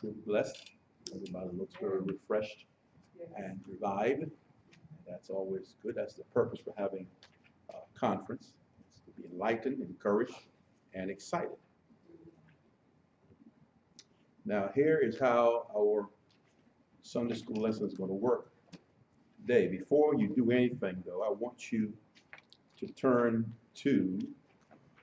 Feel blessed. Everybody looks very refreshed and revived. That's always good. That's the purpose for having a conference. It's to be enlightened, encouraged, and excited. Now, here is how our Sunday school lesson is going to work today. Before you do anything, though, I want you to turn to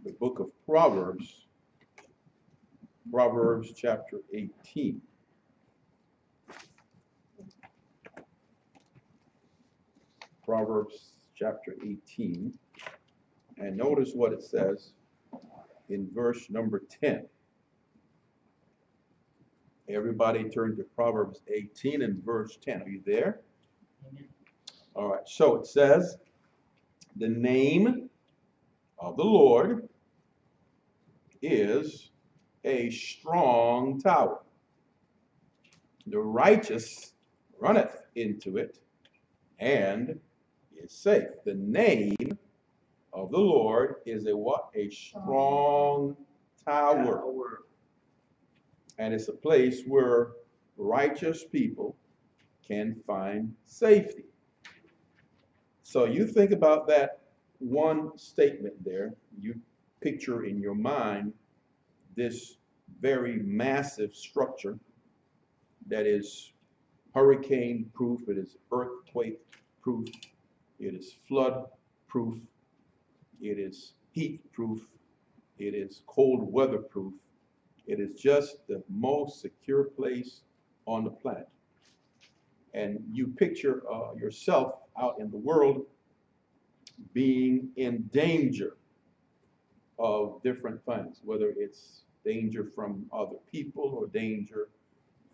the book of Proverbs, Proverbs chapter 18. Proverbs chapter 18. And notice what it says in verse number 10. Everybody turn to Proverbs 18 and verse 10. Are you there? All right. So it says, the name of the Lord is a strong tower. The righteous runneth into it and is safe. The name of the Lord is a what? A strong tower. And it's a place where righteous people can find safety. So you think about that one statement there. You picture in your mind this very massive structure that is hurricane proof, it is earthquake proof, it is flood proof, it is heat proof, it is cold weather proof. It is just the most secure place on the planet. And you picture yourself out in the world being in danger of different things, whether it's danger from other people or danger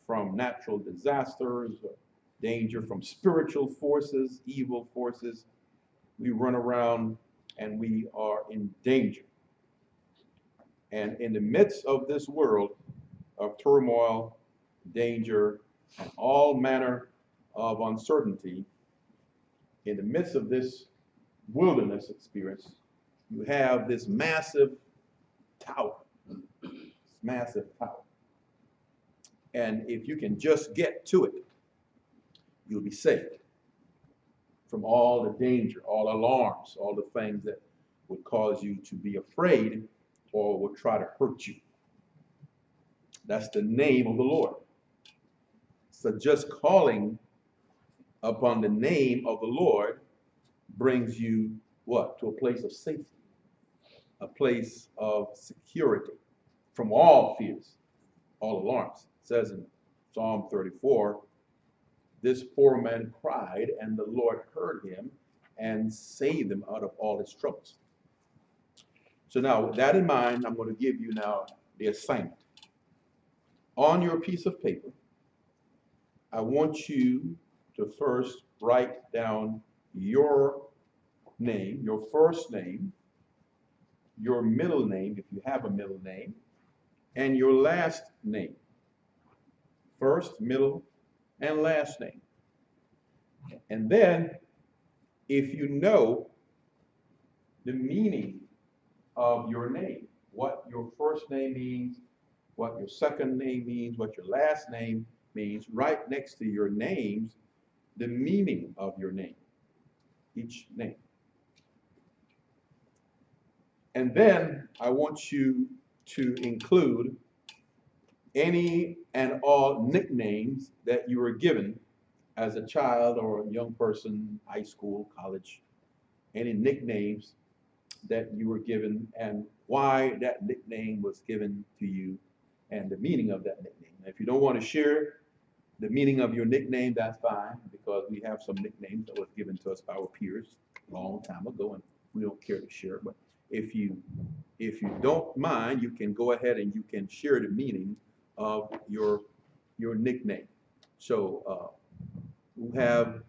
from natural disasters or danger from spiritual forces, evil forces. We run around and we are in danger. And in the midst of this world of turmoil, danger, and all manner of uncertainty, in the midst of this wilderness experience, you have this massive tower. Massive tower. And if you can just get to it, you'll be saved from all the danger, all alarms, all the things that would cause you to be afraid or will try to hurt you. That's the name of the Lord. So just calling upon the name of the Lord brings you what? To a place of safety, a place of security from all fears, all alarms. It says in Psalm 34, this poor man cried, and the Lord heard him and saved him out of all his troubles. So now, with that in mind, I'm going to give you now the assignment. On your piece of paper, I want you to first write down your name, your first name, your middle name, if you have a middle name, and your last name. First, middle, and last name. And then, if you know the meaning of your name, what your first name means, what your second name means, what your last name means, right next to your names, the meaning of your name, each name. And then I want you to include any and all nicknames that you were given as a child or a young person, high school, college, any nicknames that you were given and why that nickname was given to you and the meaning of that nickname. If you don't want to share the meaning of your nickname, that's fine, because we have some nicknames that was given to us by our peers a long time ago, and we don't care to share. But if you don't mind, you can go ahead and you can share the meaning of your nickname. So you have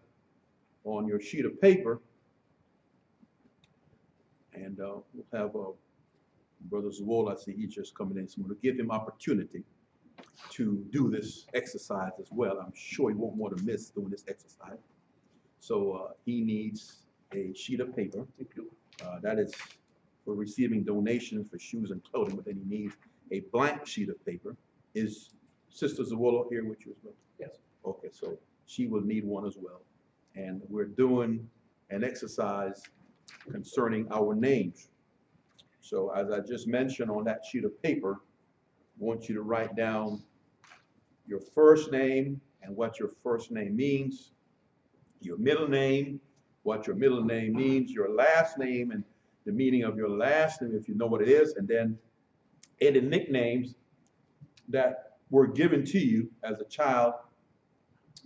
on your sheet of paper, and we'll have Brother Zawol, I see he's just coming in, so I'm going to give him opportunity to do this exercise as well. I'm sure he won't want to miss doing this exercise. So he needs a sheet of paper. That is for receiving donations for shoes and clothing, but then he needs a blank sheet of paper. Is Sister Zawolo here with you as well? Yes. Okay, so she will need one as well. And we're doing an exercise concerning our names. So as I just mentioned on that sheet of paper, I want you to write down your first name and what your first name means, your middle name, what your middle name means, your last name and the meaning of your last name, if you know what it is, and then any nicknames that were given to you as a child,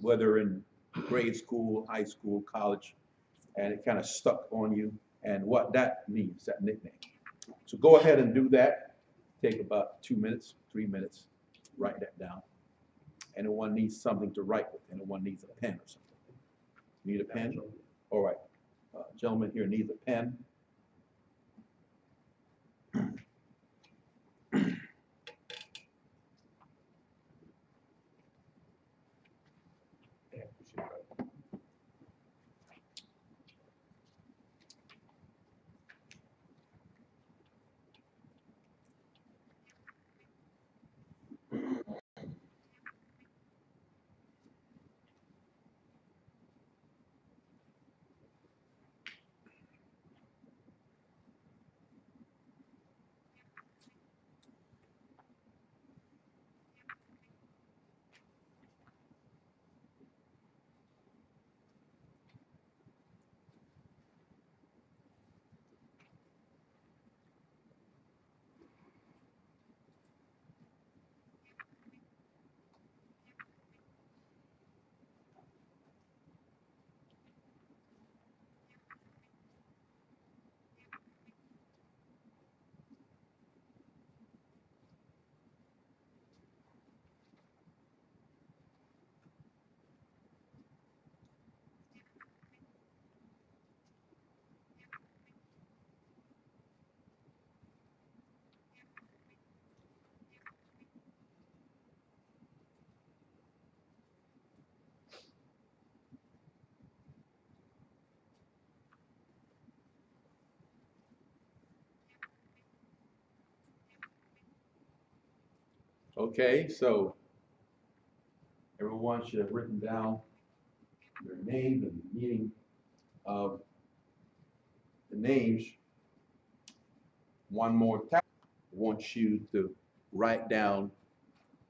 whether in grade school, high school, college, and it kind of stuck on you, and what that means, that nickname. So go ahead and do that. Take about 2 minutes, 3 minutes, write that down. Anyone needs something to write with? Anyone needs a pen or something? Need a pen? All right. Gentleman here needs a pen. Okay, so everyone should have written down their name and the meaning of the names. One more time, I want you to write down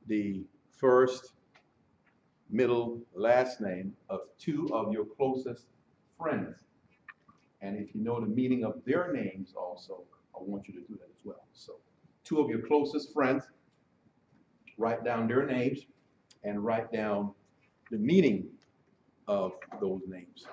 the first, middle, last name of 2 of your closest friends. And if you know the meaning of their names also, I want you to do that as well. So 2 of your closest friends, write down their names and write down the meaning of those names.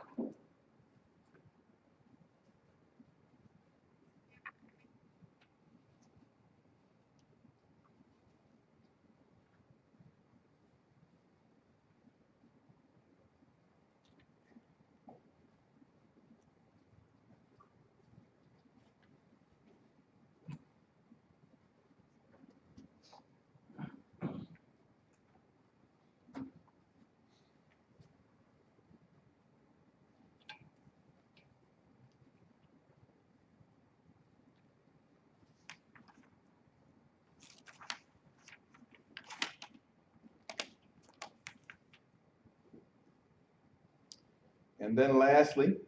And then lastly,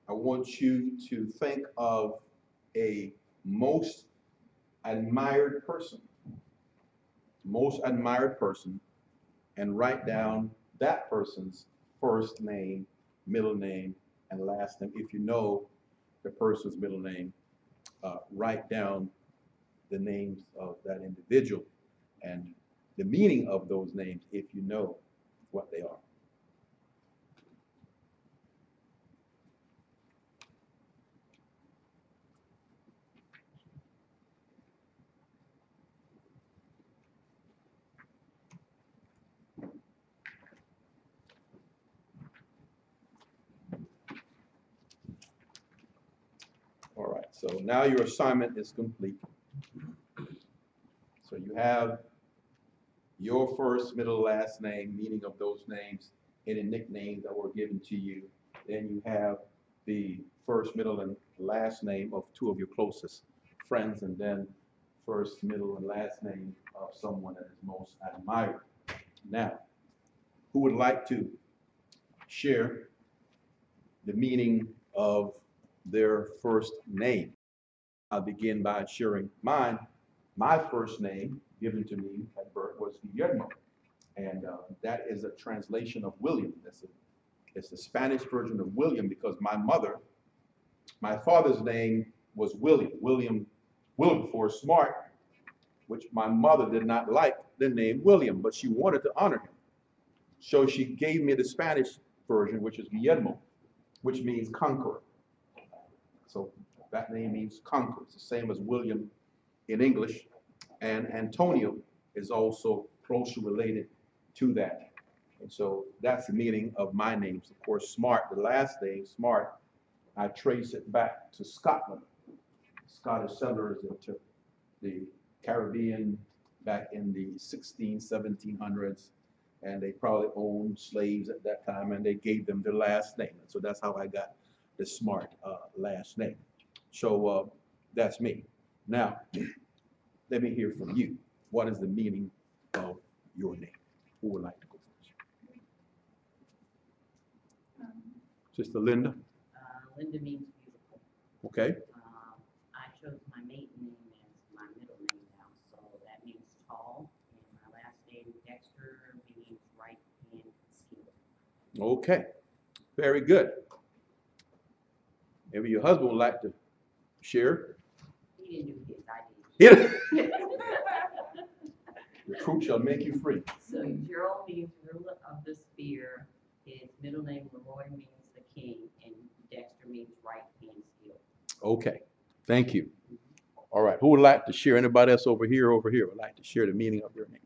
I want you to think of a most admired person, and write down that person's first name, middle name, and last name. If you know the person's middle name, write down the names of that individual and the meaning of those names if you know what they are. All right, so now your assignment is complete. So you have your first, middle, last name, meaning of those names, any nicknames that were given to you. Then you have the first, middle, and last name of 2 of your closest friends, and then first, middle, and last name of someone that is most admired. Now, who would like to share the meaning of their first name? I'll begin by sharing mine. My first name given to me at birth was Guillermo, and that is a translation of William. It's the Spanish version of William because my father's name was Wilberforce Smart, which my mother did not like the name William, but she wanted to honor him. So she gave me the Spanish version, which is Guillermo, which means conqueror. So that name means conqueror. It's the same as William in English. And Antonio is also closely related to that. And so that's the meaning of my names. Of course, Smart, the last name, Smart, I trace it back to Scotland. Scottish settlers into the Caribbean back in the 1700s, and they probably owned slaves at that time, and they gave them their last name. So that's how I got the Smart last name. So that's me. Now, let me hear from you. What is the meaning of your name? Who would like to go first? Sister Linda? Linda means beautiful. Okay. I chose my maiden name as my middle name now, so that means tall. And my last name, Dexter, means right hand concealed. Okay. Very good. Maybe your husband would like to share. He didn't do his, I did. Yeah. The truth shall make you free. So Gerald means ruler of the spear. His middle name, Leroy, means the king, and Dexter means right hand skilled. Okay. Thank you. All right. Who would like to share? Anybody else over here would like to share the meaning of their name?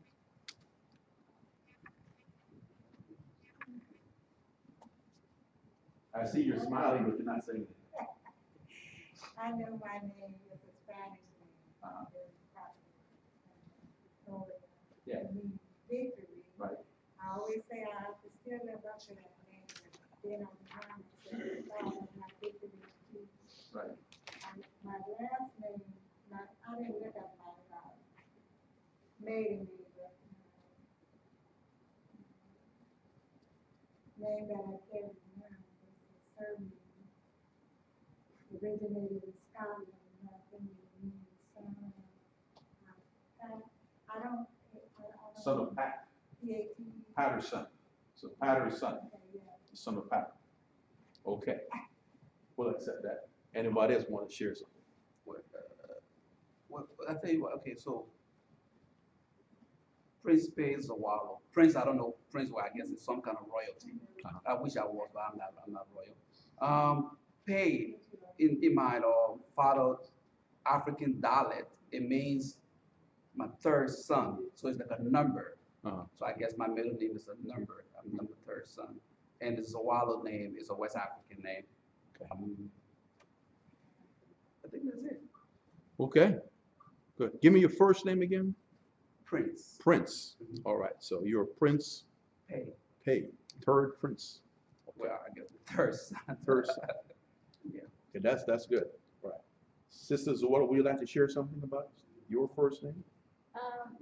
I see you're smiling, but you're not saying anything. I know my name is a Spanish name. Yeah. It means victory. Right. I always say I have to still live up to that name. Then I'm trying to say, oh, my victory is Jesus. Right. My last name, I didn't look at my maiden name, but name that I carry now is a surname. Originated in Scotland, and I think it means son of Pat. I don't. Son of Pat. P-A-T. Patterson. So Patterson. Okay, yeah. Son of Pat. Okay. We'll accept that. Anybody else want to share something? Well, I tell you what, okay, so Prince pays a wallow. Prince, I don't know, Prince, well, I guess it's some kind of royalty. I wish I was, but I'm not royal. Pay in my father's African dialect, it means my third son. So it's like a number. So I guess my middle name is a number. I'm the third son. And the Zawalo name is a West African name. Okay. I think that's it. Okay. Good. Give me your first name again. Prince. Prince. All right. So you're Prince Pay. third Prince. Well, I guess the third son. Third son. Yeah. Okay, that's good. All right. Sister Zola, would you like to share something about your first name?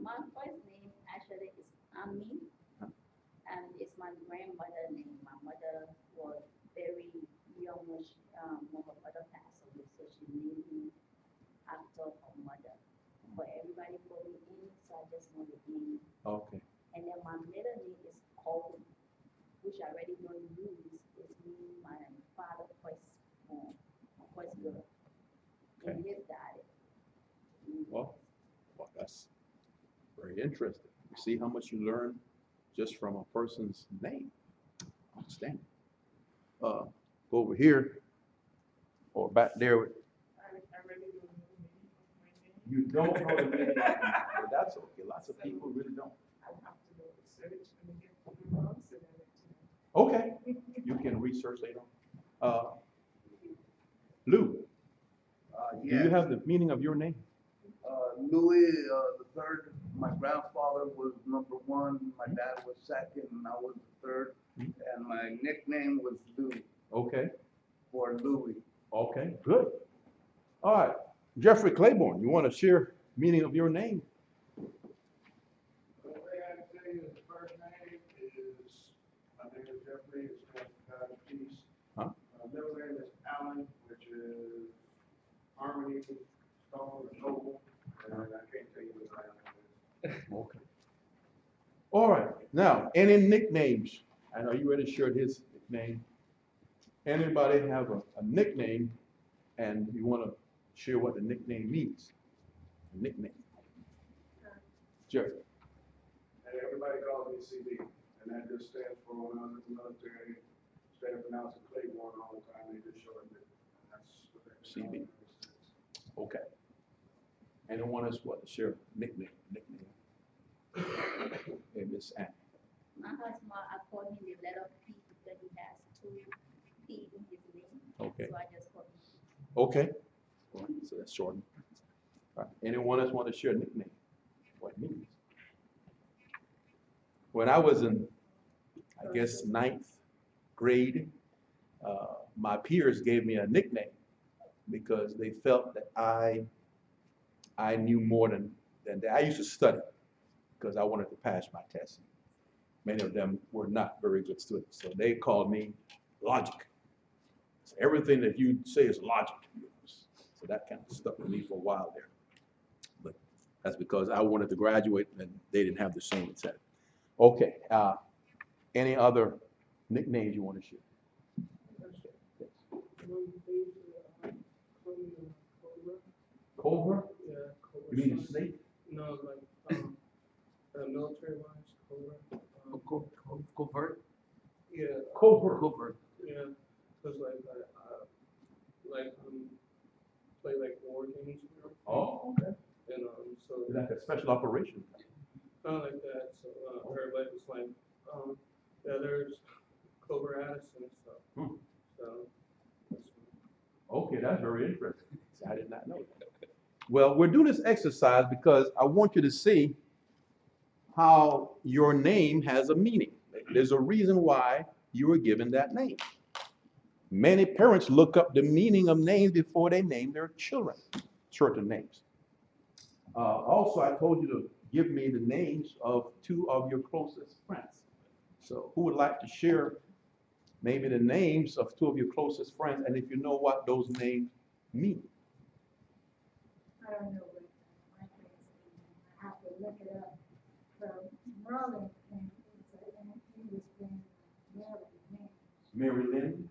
My first name actually is Ami, and it's my grandmother name. My mother was very young when her mother passed away, so she named me after her mother. But everybody called me Amy, so I just wanted Amy. Okay. And then my middle name is Colton, which I already know you use. It's me, my father first girl. Okay. And his daddy. Well, that's very interesting. You see how much you learn just from a person's name. Outstanding. Go over here or back there. You don't know the meaning of your name. Well, that's okay. Lots of people really don't. Okay. You can research later on. Lou, do you have the meaning of your name? Louis the third. My grandfather was number one. My dad was second, and I was the third. And my nickname was Lou. Okay. For Louis. Okay. Good. All right. Jeffrey Claiborne, you want to share meaning of your name? The way I say is the first name is, my name is Jeffrey, it's God of peace. Huh? Middle name is Allen, which is harmony, stone, noble, and I can't tell you what I am. Okay. All right. Now, any nicknames? I know you already shared his nickname. Anybody have a nickname and you want to share what the nickname means? A nickname. Jerry. And everybody calls me CB, and that just stands for when I was in the military, instead of pronouncing Claiborne all the time, they just shortened it. And that's what they call CB. me. Okay. Anyone else want to share a nickname? Hey, Miss Ann. My husband, I call him the letter P because he has two P in his name. Okay. So I just call him. Okay. All right, so that's short. All right. Anyone else want to share a nickname? What it means? When I was in, I guess, 9th grade, my peers gave me a nickname because they felt that I knew more than they. I used to study because I wanted to pass my test. Many of them were not very good students, so they called me Logic. So everything that you say is logic. So that kind of stuck with me for a while there. But that's because I wanted to graduate and they didn't have the same incentive. Okay. Any other nicknames you want to share? Cobra? Yeah, Cobra. You mean a snake? No, like, military wise, Cobra. Covert? Yeah, Cobra. Covert. yeah, cause play like war games and everything. Oh, okay. And, so, Like a special operation. kind of like that, so, everybody was like, yeah, there's Cobra Addison and stuff. Hmm. So, that's Okay, that's very interesting. I did not know that. Well, we're doing this exercise because I want you to see how your name has a meaning. There's a reason why you were given that name. Many parents look up the meaning of names before they name their children, certain names. Also, I told you to give me the names of 2 of your closest friends. So who would like to share maybe the names of 2 of your closest friends, and if you know what those names mean? I don't know what my friend's name is. I have to look it up. So Merlin, and he was playing Mary's name. Mary Lynn?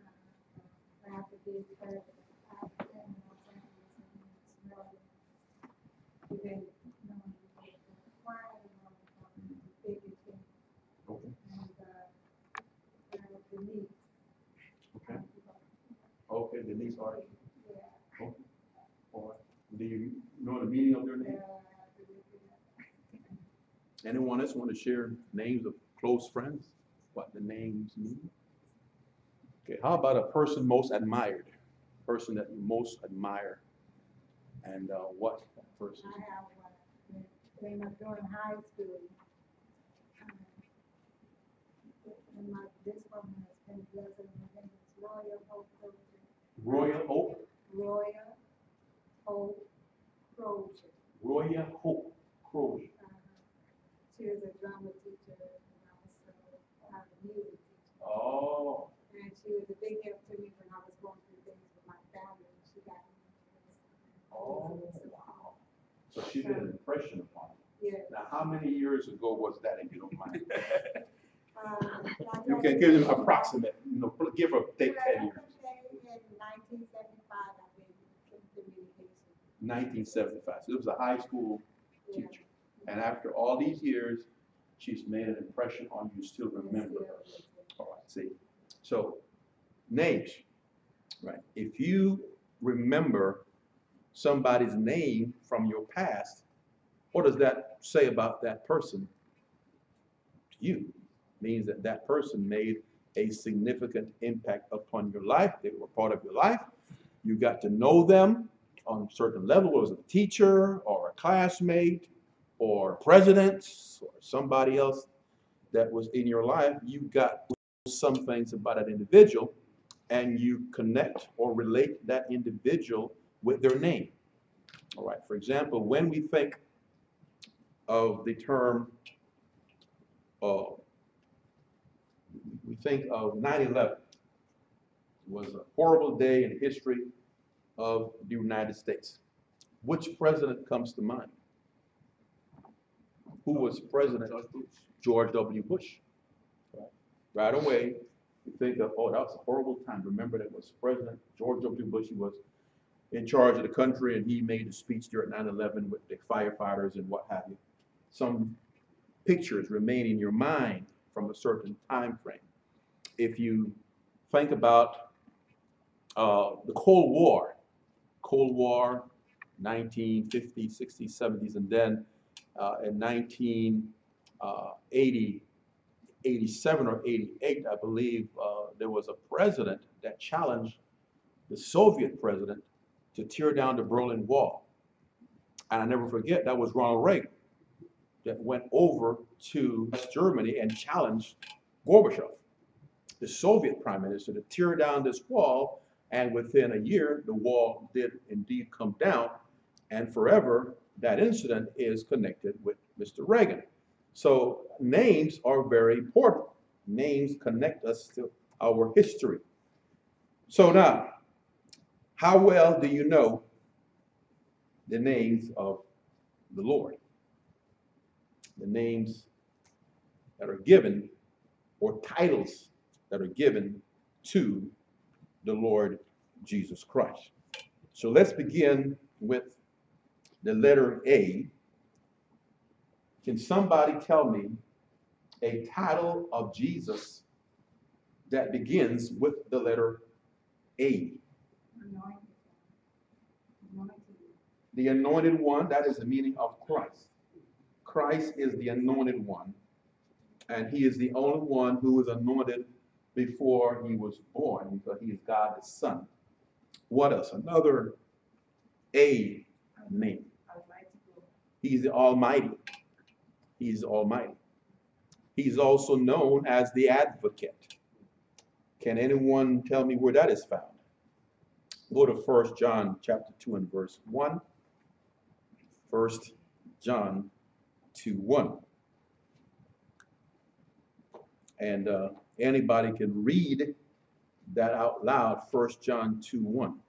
I have to give her, I have to send Los Angeles, and it's Merlin. Even, you know, quiet and all the time, big and thing. Okay. And, Denise. Okay. Okay, Denise Hart. Yeah. Okay. All right. Do you know the meaning of their name? Anyone else want to share names of close friends? What the names mean? Okay, how about a person most admired? Person that you most admire, and what that person? I have one, when I was during high school. And this woman has been blessed, and her name is Royal Hope Crozier. Royal Hope. Royal Hope Crozier. Royal Hope Crozier. She was a drama teacher, and also a music teacher. Oh. And she was a big help to me when I was going through things with my family. She got me. Oh, wow. So she did an impression upon you. Yeah. Now, how many years ago was that, if you don't mind? Like You can give them approximate, give or take 10 years. In 1975, I've been in communication. 1975. So it was a high school Yeah. teacher. And after all these years, she's made an impression on you, still remember her. All right, see. So, names, right? If you remember somebody's name from your past, what does that say about that person to you? It means that that person made a significant impact upon your life. They were part of your life. You got to know them on a certain level as a teacher or a classmate or president or somebody else that was in your life. You got some things about that individual and you connect or relate that individual with their name. All right, for example, when we think of the term, we think of 9/11. It was a horrible day in the history of the United States. Which president comes to mind? Who was president? George Bush. George W. Bush. Right away, you think of, oh, that was a horrible time. Remember, that was President George W. Bush. He was in charge of the country, and he made a speech during 9/11 with the firefighters and what have you. Some pictures remain in your mind from a certain time frame. If you think about the Cold War, 1950s, 60s, 70s, and then in 1987 or 88, I believe, there was a president that challenged the Soviet president to tear down the Berlin Wall. And I never forget, that was Ronald Reagan that went over to Germany and challenged Gorbachev, the Soviet prime minister, to tear down this wall. And within a year, the wall did indeed come down. And forever, that incident is connected with Mr. Reagan. So names are very important. Names connect us to our history. So now, how well do you know the names of the Lord? The names that are given, or titles that are given to the Lord Jesus Christ. So let's begin with the letter A. Can somebody tell me a title of Jesus that begins with the letter A? The anointed one, that is the meaning of Christ. Christ is the anointed one, and he is the only one who was anointed before he was born, because he is God the Son. What else? Another A name. He's the Almighty. He's Almighty. He's also known as the Advocate. Can anyone tell me where that is found? Go to 1 John chapter 2 and verse 1. 1 John 2:1. And anybody can read that out loud, 1 John 2:1.